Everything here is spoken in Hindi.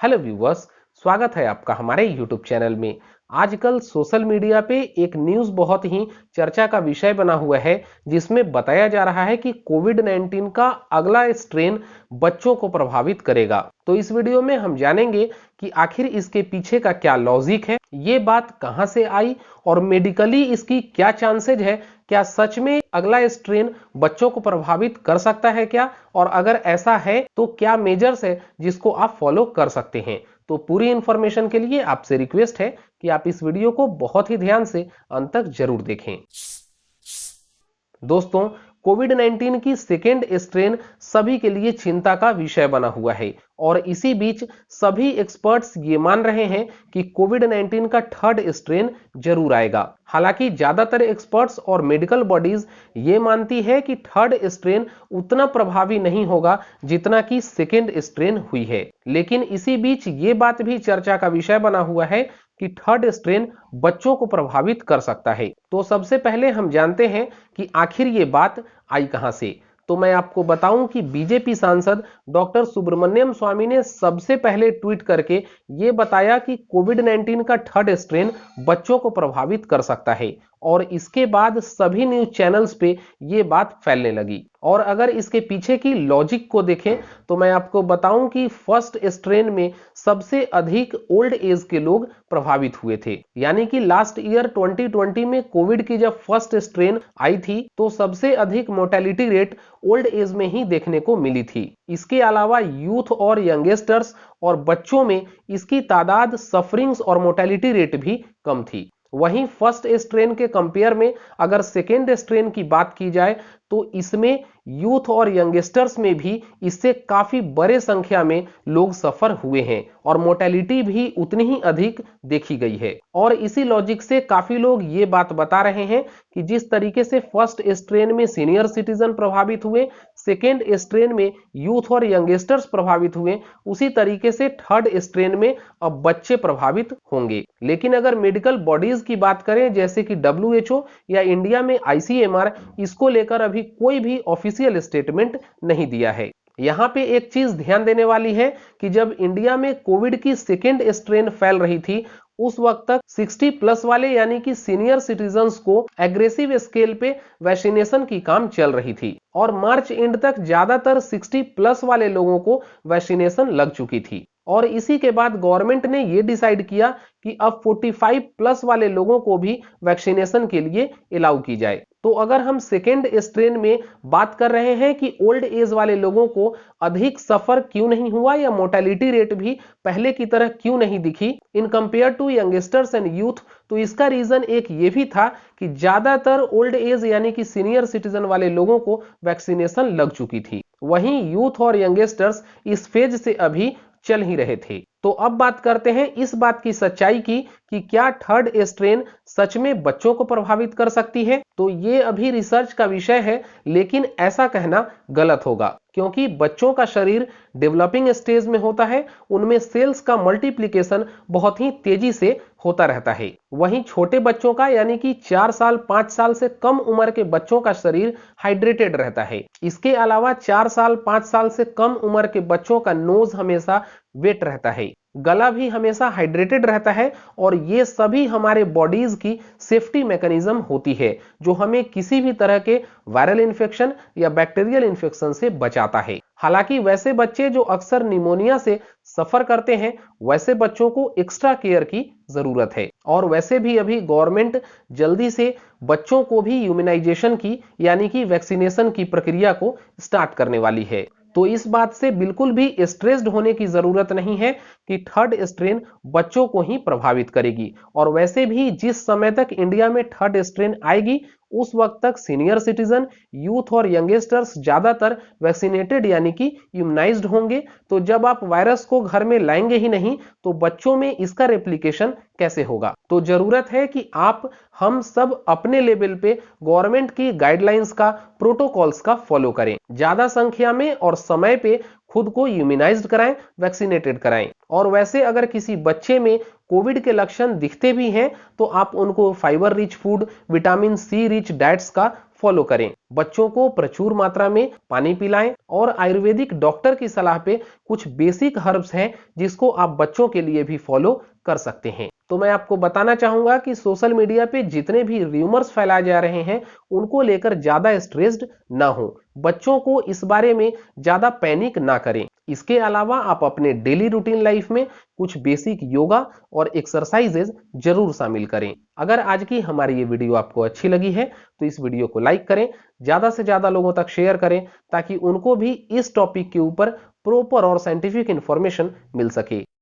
हेलो व्यूवर्स, स्वागत है आपका हमारे यूट्यूब चैनल में। आजकल सोशल मीडिया पे एक न्यूज़ बहुत ही चर्चा का विषय बना हुआ है, जिसमें बताया जा रहा है कि कोविड-19 का अगला स्ट्रेन बच्चों को प्रभावित करेगा। तो इस वीडियो में हम जानेंगे कि आखिर इसके पीछे का क्या लॉजिक है, ये बात कहां से आई और मेडिकली इसकी क्या चांसेज है। क्या सच में अगला स्ट्रेन बच्चों को प्रभावित कर सकता है क्या, और अगर ऐसा है तो क्या मेजर्स है जिसको आप फॉलो कर सकते हैं। तो पूरी इंफॉर्मेशन के लिए आपसे रिक्वेस्ट है कि आप इस वीडियो को बहुत ही ध्यान से अंत तक जरूर देखें। दोस्तों, कोविड-19 की सेकेंड स्ट्रेन सभी के लिए चिंता का विषय बना हुआ है और इसी बीच सभी एक्सपर्ट्स ये मान रहे हैं कि कोविड-19 का थर्ड स्ट्रेन जरूर आएगा। हालांकि ज्यादातर एक्सपर्ट्स और मेडिकल बॉडीज ये मानती है कि थर्ड स्ट्रेन उतना प्रभावी नहीं होगा जितना कि सेकेंड स्ट्रेन हुई है। लेकिन इसी बीच ये बात भी चर्चा का विषय बना हुआ है कि थर्ड स्ट्रेन बच्चों को प्रभावित कर सकता है। तो सबसे पहले हम जानते हैं कि आखिर ये बात आई कहां से। तो मैं आपको बताऊं कि बीजेपी सांसद डॉक्टर सुब्रमण्यम स्वामी ने सबसे पहले ट्वीट करके ये बताया कि कोविड-19 का थर्ड स्ट्रेन बच्चों को प्रभावित कर सकता है, और इसके बाद सभी न्यूज चैनल्स पे ये बात फैलने लगी। और अगर इसके पीछे की लॉजिक को देखें तो मैं आपको बताऊं कि फर्स्ट स्ट्रेन में सबसे अधिक ओल्ड एज के लोग प्रभावित हुए थे। यानी कि लास्ट ईयर 2020 में कोविड की जब फर्स्ट स्ट्रेन आई थी तो सबसे अधिक मोर्टेलिटी रेट ओल्ड एज में ही देखने को मिली थी। इसके अलावा यूथ और यंगस्टर्स और बच्चों में इसकी तादाद, सफरिंग्स और मोर्टेलिटी रेट भी कम थी। वहीं फर्स्ट स्ट्रेन के कंपेयर में अगर सेकेंड स्ट्रेन की बात की जाए तो इसमें यूथ और यंगस्टर्स में भी इससे काफी बड़े संख्या में लोग सफर हुए हैं और मोर्टेलिटी भी उतनी ही अधिक देखी गई है। और इसी लॉजिक से काफी लोग ये बात बता रहे हैं कि जिस तरीके से फर्स्ट स्ट्रेन में सीनियर सिटीजन प्रभावित हुए, सेकेंड स्ट्रेन में यूथ और यंगस्टर्स प्रभावित हुए, उसी तरीके से थर्ड स्ट्रेन में अब बच्चे प्रभावित होंगे। लेकिन अगर मेडिकल बॉडीज की बात करें जैसे कि WHO या इंडिया में ICMR, इसको लेकर अभी कोई भी ऑफिशियल स्टेटमेंट नहीं दिया है। यहां पे एक चीज ध्यान देने वाली है कि जब इंडिया में कोविड की सेकेंड स्ट्रेन फैल रही थी उस वक्त तक 60 प्लस वाले यानी कि सीनियर सिटीजन्स को एग्रेसिव स्केल पे वैक्सीनेशन की काम चल रही थी और मार्च एंड तक ज्यादातर 60 प्लस वाले लोगों को वैक्सीनेशन लग चुकी थी। और इसी के बाद गवर्नमेंट ने यह डिसाइड किया कि अब 45 प्लस वाले लोगों को भी वैक्सीनेशन के लिए अलाउ की जाए। तो अगर हम सेकेंड स्ट्रेन में बात कर रहे हैं कि ओल्ड एज वाले लोगों को अधिक सफर क्यों नहीं हुआ या मोर्टेलिटी रेट भी पहले की तरह क्यों नहीं दिखी in compare to youngsters and youth, तो इसका रीजन एक ये भी था कि ज्यादातर ओल्ड एज यानी कि सीनियर सिटीजन वाले लोगों को वैक्सीनेशन लग चुकी थी। वहीं यूथ और यंगस्टर्स इस फेज से अभी चल ही रहे थे। तो अब बात करते हैं इस बात की सच्चाई की कि क्या थर्ड स्ट्रेन सच में बच्चों को प्रभावित कर सकती है। तो ये अभी रिसर्च का विषय है, लेकिन ऐसा कहना गलत होगा क्योंकि बच्चों का शरीर डेवलपिंग स्टेज में होता है, उनमें सेल्स का मल्टीप्लिकेशन बहुत ही तेजी से होता रहता है। वहीं छोटे बच्चों का यानी कि 4 साल 5 साल से कम उम्र के बच्चों का शरीर हाइड्रेटेड रहता है। इसके अलावा 4 साल 5 साल से कम उम्र के बच्चों का नोज हमेशा वेट रहता है, गला भी हमेशा हाइड्रेटेड रहता है, और ये सभी हमारे बॉडीज की सेफ्टी मैकेनिज्म होती है जो हमें किसी भी तरह के वायरल इन्फेक्शन या बैक्टीरियल इन्फेक्शन से बचाता है। हालांकि वैसे बच्चे जो अक्सर निमोनिया से सफर करते हैं, वैसे बच्चों को एक्स्ट्रा केयर की जरूरत है। और वैसे भी अभी गवर्नमेंट जल्दी से बच्चों को भी इम्यूनाइजेशन की यानी कि वैक्सीनेशन की प्रक्रिया को स्टार्ट करने वाली है। तो इस बात से बिल्कुल भी स्ट्रेस्ड होने की जरूरत नहीं है कि थर्ड स्ट्रेन बच्चों को ही प्रभावित करेगी। और वैसे भी जिस समय तक इंडिया में थर्ड स्ट्रेन आएगी उस वक्त तक सीनियर सिटीजन, यूथ और यंगस्टर्स ज्यादातर वैक्सीनेटेड यानी कि इम्यूनाइज्ड होंगे। तो जब आप वायरस को घर में लाएंगे ही नहीं तो बच्चों में इसका रेप्लिकेशन कैसे होगा। तो जरूरत है कि हम सब अपने लेवल पे गवर्नमेंट की गाइडलाइंस का, प्रोटोकॉल्स का फॉलो करें, ज्यादा संख्या में और समय पे खुद को इम्यूनाइज्ड कराएं, वैक्सीनेटेड कराएं। और वैसे अगर किसी बच्चे में कोविड के लक्षण दिखते भी हैं तो आप उनको fibre rich food, vitamin C rich diets का फॉलो करें। बच्चों को प्रचुर मात्रा में पानी पिलाएं और आयुर्वेदिक डॉक्टर की सलाह पे कुछ बेसिक हर्ब्स हैं जिसको आप बच्चों के लिए भी फॉलो कर सकते हैं। तो मैं आपको बताना चाहूंगा कि सोशल मीडिया पे जितने भी रूमर्स फैलाए जा रहे हैं उनको लेकर ज्यादा स्ट्रेस्ड ना हो, बच्चों को इस बारे में ज्यादा पैनिक ना करें। इसके अलावा आप अपने डेली रूटीन लाइफ में कुछ बेसिक योगा और एक्सरसाइजेज जरूर शामिल करें। अगर आज की हमारी ये वीडियो आपको अच्छी लगी है तो इस वीडियो को लाइक करें, ज्यादा से ज्यादा लोगों तक शेयर करें ताकि उनको भी इस टॉपिक के ऊपर प्रॉपर और साइंटिफिक इंफॉर्मेशन मिल सके।